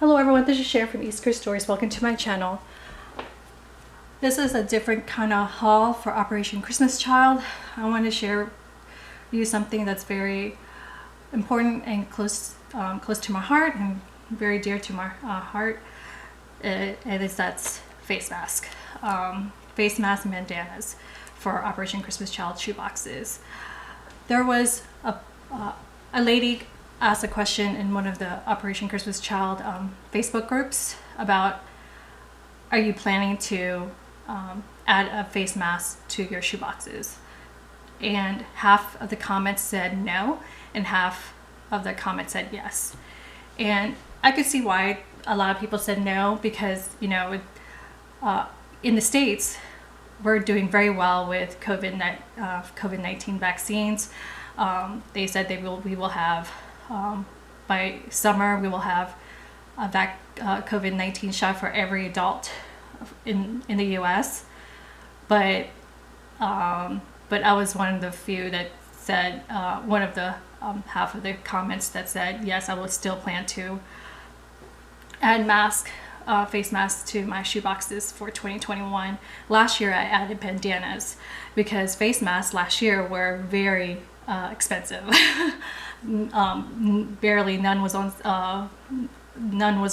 Hello everyone, this is Sharon from East Coast Stories. Welcome to my channel. This is a different kind of haul for Operation Christmas Child. I want to share with you something that's very important and close to my heart and very dear to my heart. That's face mask. Face mask and bandanas for Operation Christmas Child shoeboxes. There was a lady asked a question in one of the Operation Christmas Child Facebook groups about, are you planning to add a face mask to your shoeboxes? And half of the comments said no, and half of the comments said yes. And I could see why a lot of people said no, because in the States, we're doing very well with COVID-19 vaccines. They said we will have by summer we will have a COVID-19 shot for every adult in the U.S. But I was one of the few that said one of the half of the comments that said yes, I will still plan to add face masks to my shoeboxes for 2021. Last year I added bandanas because face masks last year were very expensive. Barely none was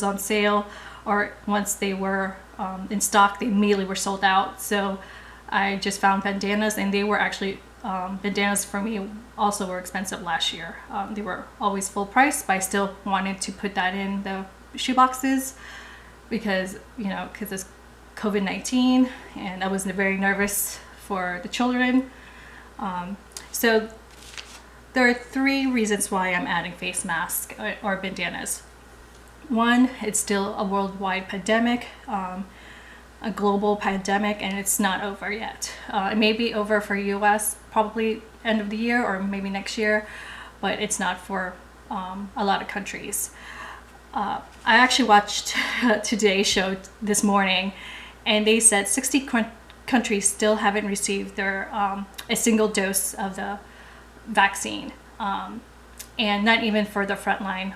on sale, or once they were in stock, they immediately were sold out. So I just found bandanas, and they were actually bandanas for me also were expensive last year. They were always full price, but I still wanted to put that in the shoeboxes because it's COVID-19, and I was very nervous for the children. So there are three reasons why I'm adding face masks or bandanas. One, it's still a worldwide pandemic, a global pandemic, and it's not over yet. It may be over for US probably end of the year or maybe next year, but it's not for a lot of countries. I actually watched Today's show this morning, and they said 60 countries still haven't received their a single dose of the vaccine, and not even for the frontline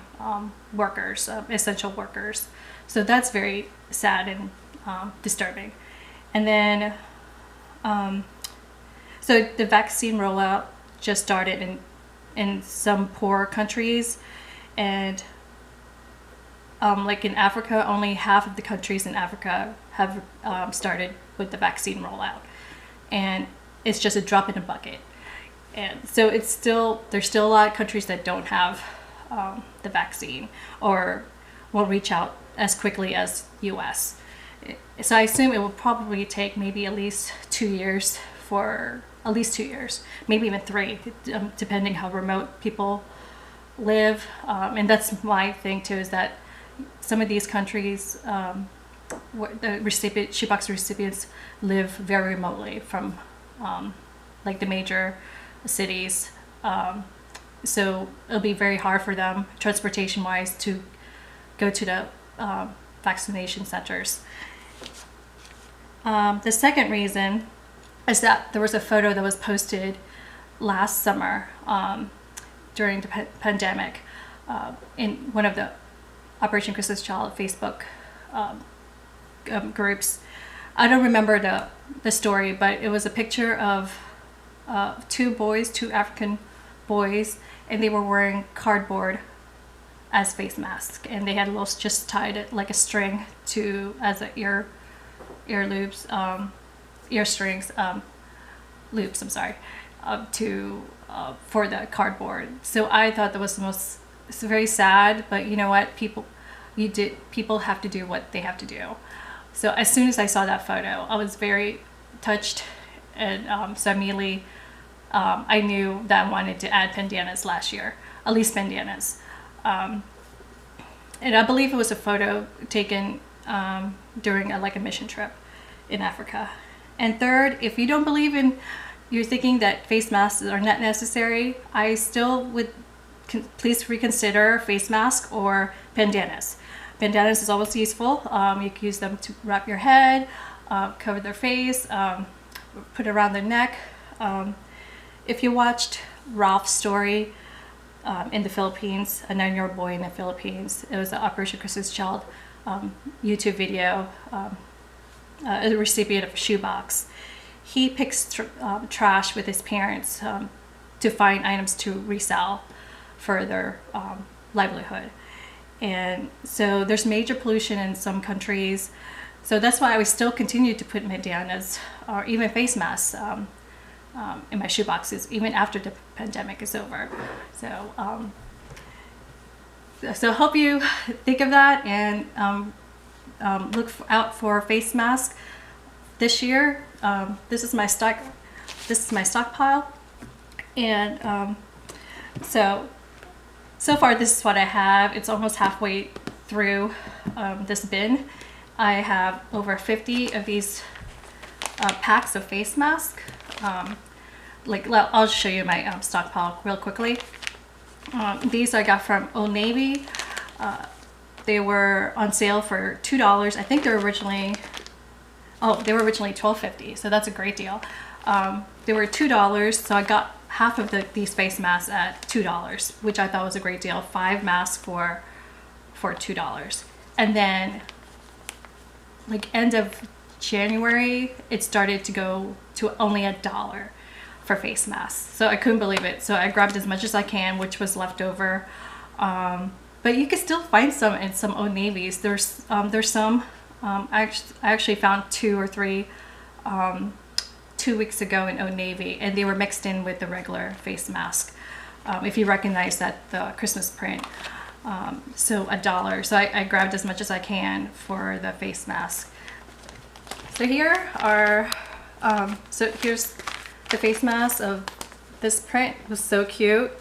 workers, essential workers. So that's very sad and disturbing. And then so the vaccine rollout just started in some poor countries, and like in Africa, only half of the countries in Africa have started with the vaccine rollout, and it's just a drop in a bucket. And so there's still a lot of countries that don't have the vaccine or won't reach out as quickly as US. So I assume it will probably take maybe at least 2 years, maybe even 3, depending how remote people live. And that's my thing too, is that some of these countries, the shoebox recipients live very remotely from like the major cities, so it'll be very hard for them transportation wise to go to the vaccination centers. The second reason is that there was a photo that was posted last summer during the pandemic in one of the Operation Christmas Child Facebook groups. I don't remember the story, but it was a picture of two African boys, and they were wearing cardboard as face masks, and they had just tied it like a string as a ear loops, ear strings, loops. I'm sorry, for the cardboard. So I thought that was it's very sad, but you know what, people have to do what they have to do. So as soon as I saw that photo, I was very touched, and so immediately I knew that I wanted to add bandanas last year, at least bandanas. And I believe it was a photo taken during a mission trip in Africa. And third, if you don't believe you're thinking that face masks are not necessary, I still would please reconsider face mask or bandanas. Bandanas is always useful. You can use them to wrap your head, cover their face, put it around their neck. If you watched Ralph's story in the Philippines, a 9-year-old boy in the Philippines. It was an Operation Christmas Child YouTube video, a recipient of a shoebox. He picks trash with his parents to find items to resell for their livelihood. And so there's major pollution in some countries. So that's why I would still continue to put bandanas or even face masks in my shoeboxes, even after the pandemic is over. So, so hope you think of that and look out for face masks this year. This is my stockpile, and so far this is what I have. It's almost halfway through this bin. I have over 50 of these packs of face masks. I'll show you my stockpile real quickly. These I got from Old Navy. They were on sale for $2. I think they were originally $12.50, so that's a great deal. They were $2, so I got half of these face masks at $2, which I thought was a great deal. 5 masks for $2. And then like end of January, it started to go to only $1 for face masks. So I couldn't believe it. So I grabbed as much as I can, which was left over. But you can still find some in some Old Navies. There's some. I actually found 2 or 3 2 weeks ago in Old Navy, and they were mixed in with the regular face mask. If you recognize that, the Christmas print. So $1. So I grabbed as much as I can for the face mask. So here are, so here's the face mask of this print. It was so cute.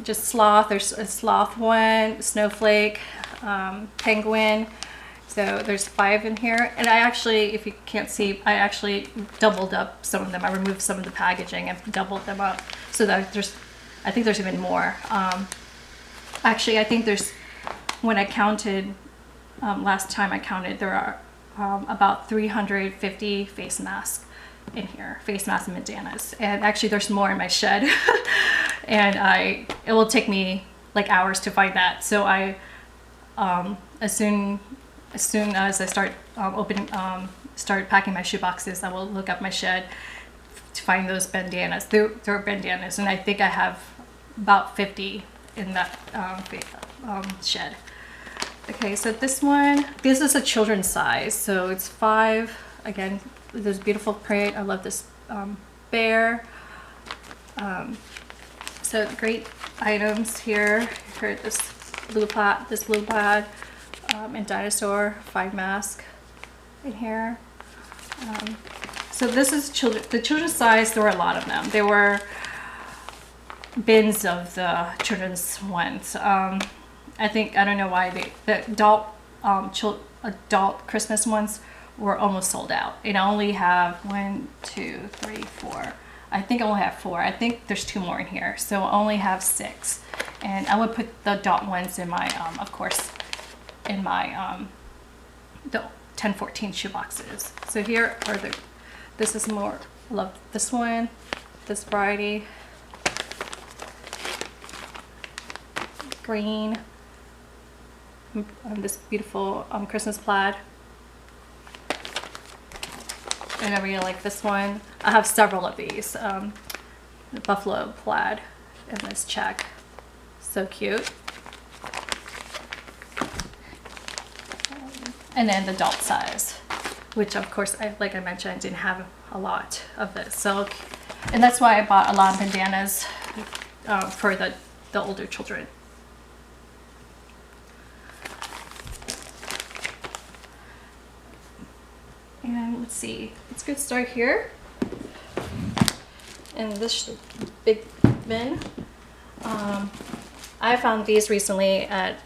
Just sloth. There's a sloth one, snowflake, penguin. So there's 5 in here, and I actually, if you can't see, I actually doubled up some of them. I removed some of the packaging and doubled them up so that I think there's even more. Actually, I think there's, when I counted, last time I counted, there are about 350 face masks in here, face masks and bandanas. And actually there's more in my shed. And it will take me like hours to find that. So I, as soon as I start start packing my shoe boxes, I will look up my shed to find those bandanas. They're bandanas, and I think I have about 50 in that shed. Okay, so this is a children's size, so it's 5. Again, this beautiful print. I love this bear. So great items here. Here, this blue plaid. And dinosaur 5 mask in here. So this is the children's size. There were a lot of them. There were bins of the children's ones. I don't know why the adult Christmas ones were almost sold out. And I only have 1, 2, 3, 4. I think I only have 4. I think there's 2 more in here, so I only have 6. And I would put the adult ones in my, of course, in my the 10-14 shoe boxes. So here are this is more, I love this one, this variety, green, this beautiful Christmas plaid. And I really like this one. I have several of these, the buffalo plaid and this check, so cute. And then the adult size, which of course, like I mentioned, I didn't have a lot of this. So, and that's why I bought a lot of bandanas for the older children. And let's see, let's get started here. In this big bin, I found these recently at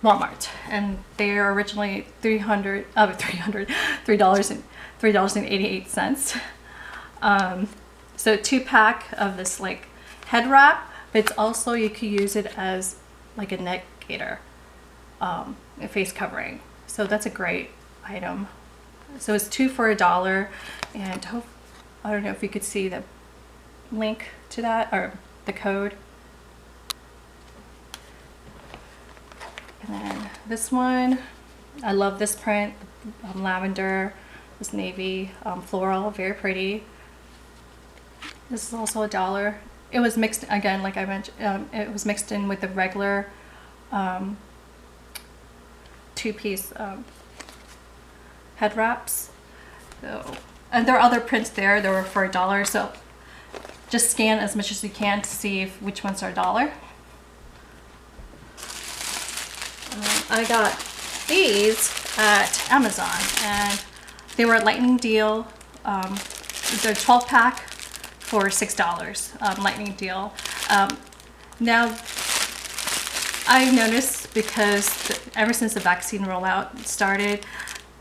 Walmart, and they are originally $3.88. So 2-pack of this like head wrap, but it's also, you could use it as like a neck gaiter, a face covering. So that's a great item. So it's 2 for $1, and I don't know if you could see the link to that, or the code. And then this one, I love this print, lavender, this navy, floral, very pretty. This is also $1. It was mixed, again, like I mentioned, it was mixed in with the regular two-piece head wraps. So, and there are other prints there. They were for $1, so just scan as much as you can to see which ones are $1. I got these at Amazon, and they were a lightning deal. They're 12-pack for $6, lightning deal. Now, I've noticed, because ever since the vaccine rollout started,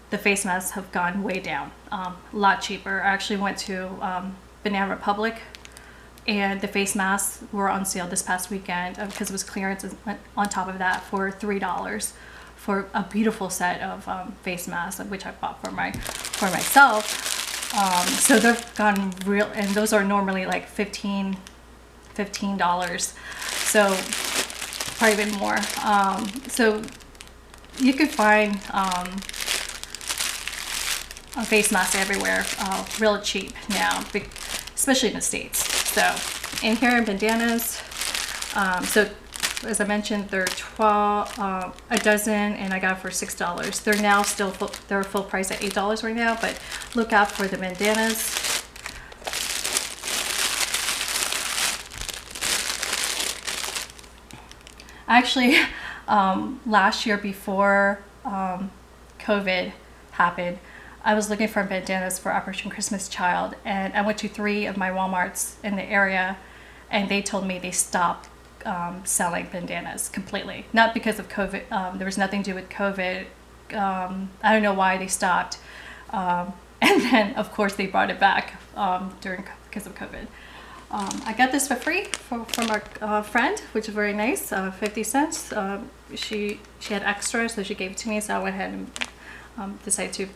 the face masks have gone way down, a lot cheaper. I actually went to Banana Republic, and the face masks were on sale this past weekend because it was clearance on top of that for $3 for a beautiful set of face masks, which I bought for myself. So they've gone real, and those are normally like $15, so probably even more. So you could find a face mask everywhere, real cheap now, especially in the States. So in here in Bandanas, so as I mentioned, they're a dozen, and I got it for $6. They're now still they're full price at $8 right now, but look out for the bandanas. Actually, last year before COVID happened, I was looking for bandanas for Operation Christmas Child, and I went to 3 of my Walmarts in the area, and they told me they stopped selling bandanas completely. Not because of COVID. There was nothing to do with COVID. I don't know why they stopped. And then, of course, they brought it back because of COVID. I got this for free from our friend, which is very nice. 50 cents. She had extra, so she gave it to me. So I went ahead and decided to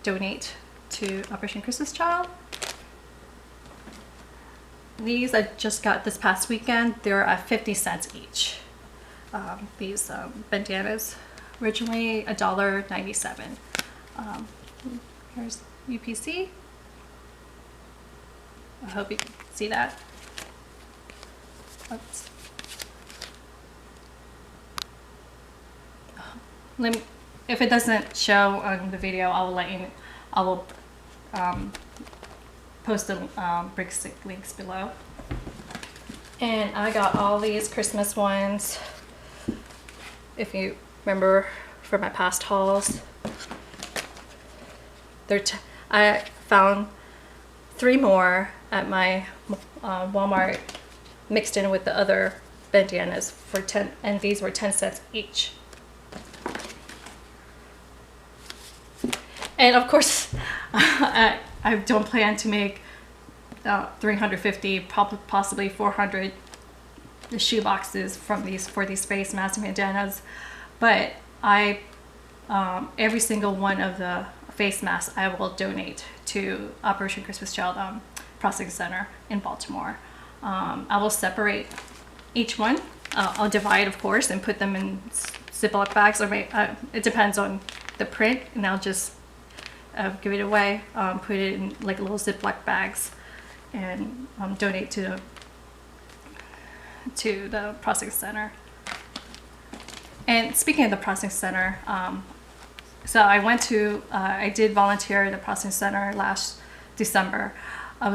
donate to Operation Christmas Child. These I just got this past weekend. They're at 50 cents each. These bandanas, originally $1.97. Here's UPC. I hope you can see that. Oops. Let me, if it doesn't show on the video, I will let you. I will post the links below. And I got all these Christmas ones, if you remember from my past hauls. I found 3 more at my Walmart, mixed in with the other bandanas for 10, and these were 10 cents each. And of course, I don't plan to make 350, possibly 400 shoe boxes for these face masks and bandanas, but every single one of the face masks I will donate to Operation Christmas Child Processing Center in Baltimore. I will separate each one. I'll divide, of course, and put them in Ziploc bags, or it depends on the print, and I'll just give it away, put it in like little Ziploc bags, and donate to the processing center. And speaking of the processing center, so I did volunteer at the processing center last December. It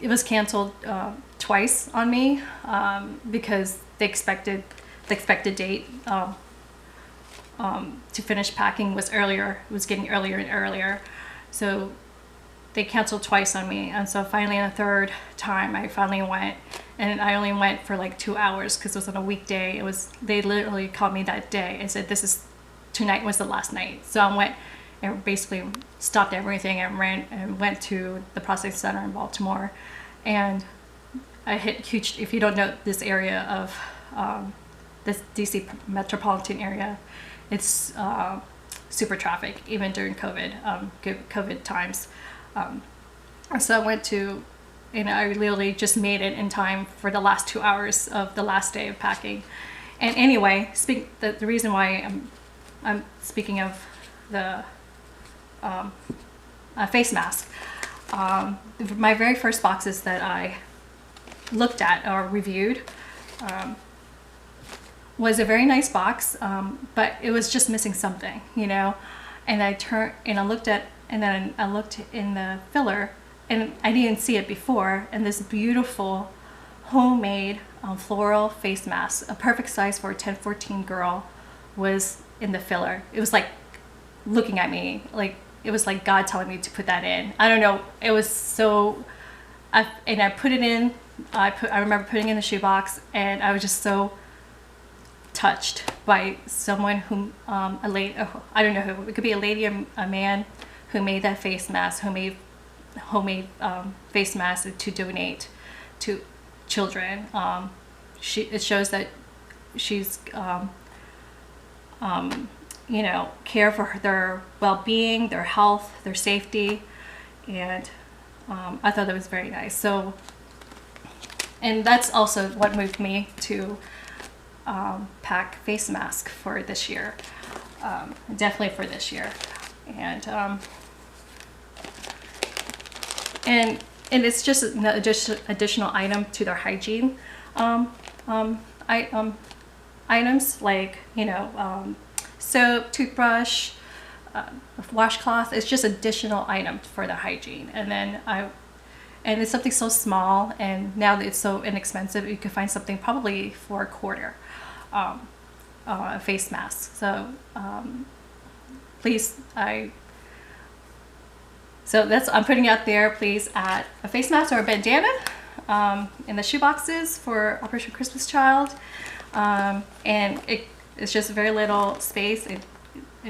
was canceled twice on me because the expected date to finish packing was earlier. It was getting earlier and earlier, so they canceled twice on me. And so finally, on the 3rd time, I finally went, and I only went for like 2 hours because it was on a weekday. They literally called me that day and said tonight was the last night. So I went and basically stopped everything and went to the processing center in Baltimore, and I hit huge. If you don't know this area of this DC metropolitan area, it's super traffic even during COVID times. So I went to, I literally just made it in time for the last 2 hours of the last day of packing. And anyway, the reason why I'm speaking of the face mask, my very first boxes that I looked at or reviewed was a very nice box, but it was just missing something, And I looked in the filler, and I didn't see it before. And this beautiful homemade floral face mask, a perfect size for a 10-14 girl, was in the filler. It was like looking at me, like it was like God telling me to put that in. I don't know. It was so. I put it in. I remember putting it in the shoebox, and I was just so touched by someone who, a lady, I don't know who, it could be a lady or a man, who made that face mask, homemade face mask to donate to children. It shows that she's, care for their well-being, their health, their safety, and I thought that was very nice. So, and that's also what moved me to pack face mask for this year, definitely for this year, and it's just an additional item to their hygiene items, like soap, toothbrush, washcloth. It's just additional item for the hygiene. And it's something so small, and now that it's so inexpensive, you can find something probably for $1/4, a face mask. So please, I'm putting out there, please add a face mask or a bandana in the shoe boxes for Operation Christmas Child. And it's just very little space. It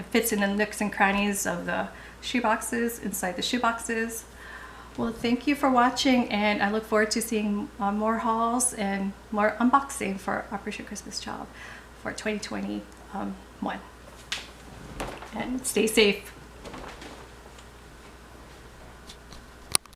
fits in the nooks and crannies of the shoe boxes, inside the shoe boxes. Well, thank you for watching, and I look forward to seeing more hauls and more unboxing for Operation Christmas Child for 2021. And stay safe.